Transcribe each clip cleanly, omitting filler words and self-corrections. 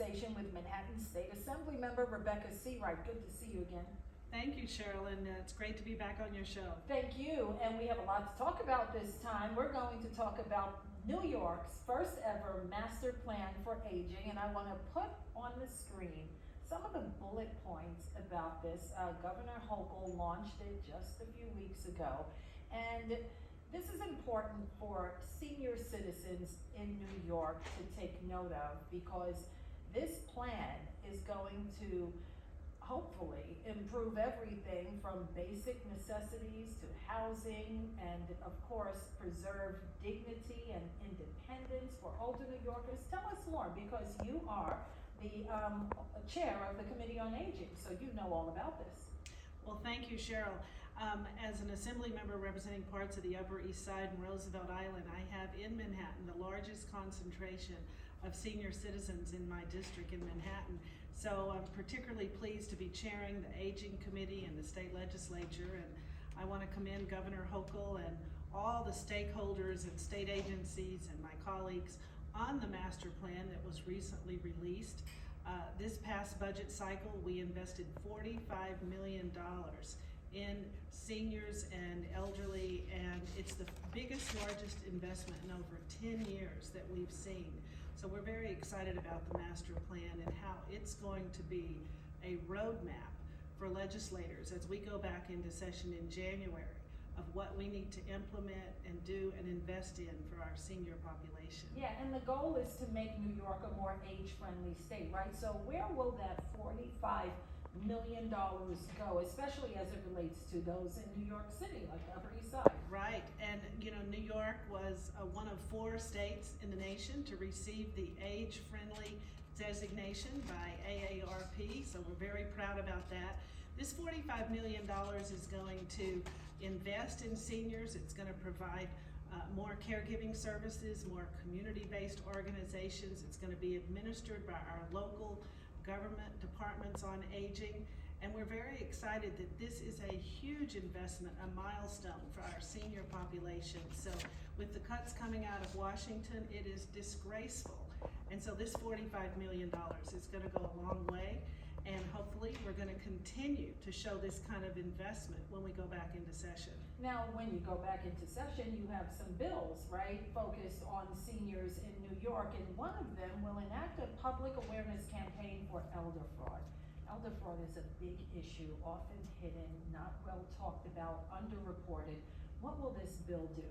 conversation with Manhattan State Assembly member Rebecca Seawright. Good to see you again. Thank you, Cheryl, and it's great to be back on your show. Thank you, and we have a lot to talk about this time. We're going to talk about New York's first ever master plan for aging, and I want to put on the screen some of the bullet points about this. Governor Hochul launched it just a few weeks ago, and this is important for senior citizens in New York to take note of, because this plan is going to hopefully improve everything from basic necessities to housing, and of course preserve dignity and independence for older New Yorkers. Tell us more, because you are the chair of the Committee on Aging, so you know all about this. Well, thank you, Cheryl. As an assembly member representing parts of the Upper East Side and Roosevelt Island, I have in Manhattan the largest concentration of senior citizens in my district in Manhattan. So I'm particularly pleased to be chairing the Aging Committee in the state legislature, and I want to commend Governor Hochul and all the stakeholders and state agencies and my colleagues on the master plan that was recently released. This past budget cycle, we invested $45 million in seniors and elderly, and it's the biggest, largest investment in over 10 years that we've seen. So we're very excited about the master plan and how it's going to be a roadmap for legislators as we go back into session in January of what we need to implement and do and invest in for our senior population. Yeah, and the goal is to make New York a more age-friendly state, right? So where will that $45 million go, especially as it relates to those in New York City, like the Upper East Side? Right, and you know, New York was one of 4 states in the nation to receive the age-friendly designation by AARP, so we're very proud about that. This $45 million is going to invest in seniors. It's going to provide more caregiving services, more community-based organizations. It's going to be administered by our local government departments on aging, and we're very excited that this is a huge investment, a milestone for our senior population. So with the cuts coming out of Washington, it is disgraceful. And so this $45 million is going to go a long way, and hopefully we're going to continue to show this kind of investment when we go back into session. Now, when you go back into session, you have some bills, right, focused on seniors in New York, and one of them will enact a public awareness campaign for elder fraud. Elder fraud is a big issue, often hidden, not well talked about, underreported. What will this bill do?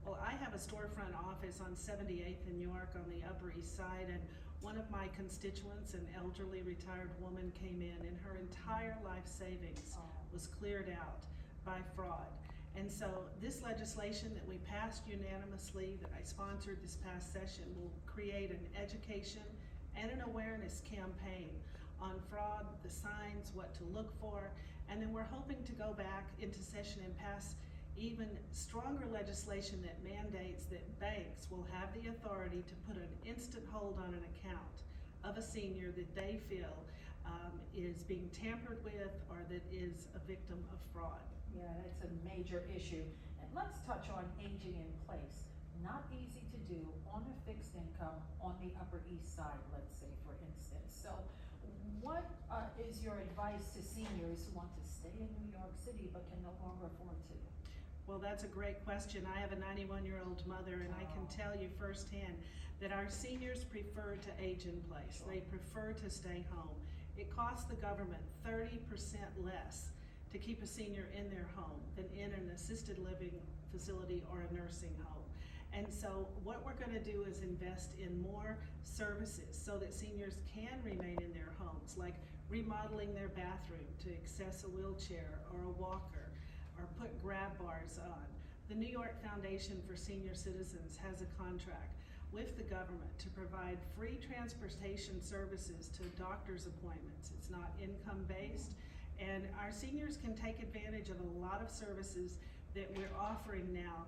Well, I have a storefront office on 78th in York on the Upper East Side, and one of my constituents, an elderly retired woman, came in and her entire life savings was cleared out by fraud. And so this legislation that we passed unanimously, that I sponsored this past session, will create an education and an awareness campaign on fraud, the signs, what to look for, and then we're hoping to go back into session and pass even stronger legislation that mandates that banks will have the authority to put an instant hold on an account of a senior that they feel is being tampered with or that is a victim of fraud. Yeah, it's a major issue. And let's touch on aging in place. Not easy to do on a fixed income on the Upper East Side, let's say, for instance. So what is your advice to seniors who want to stay in New York City but can no longer afford to? Well, that's a great question. I have a 91-year-old mother, and I can tell you firsthand that our seniors prefer to age in place. They prefer to stay home. It costs the government 30% less to keep a senior in their home than in an assisted living facility or a nursing home. And so what we're going to do is invest in more services so that seniors can remain in their homes, like remodeling their bathroom to access a wheelchair or a walker, or put grab bars on. The New York Foundation for Senior Citizens has a contract with the government to provide free transportation services to doctor's appointments. It's not income-based, and our seniors can take advantage of a lot of services that we're offering now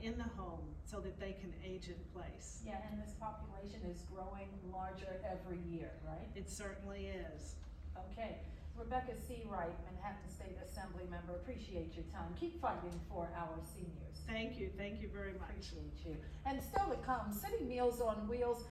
in the home so that they can age in place. Yeah, and this population is growing larger every year, right? It certainly is. Okay. Rebecca Seawright, Manhattan State Assembly member, appreciate your time. Keep fighting for our seniors. Thank you very much. Appreciate you. And still to come, City Meals on Wheels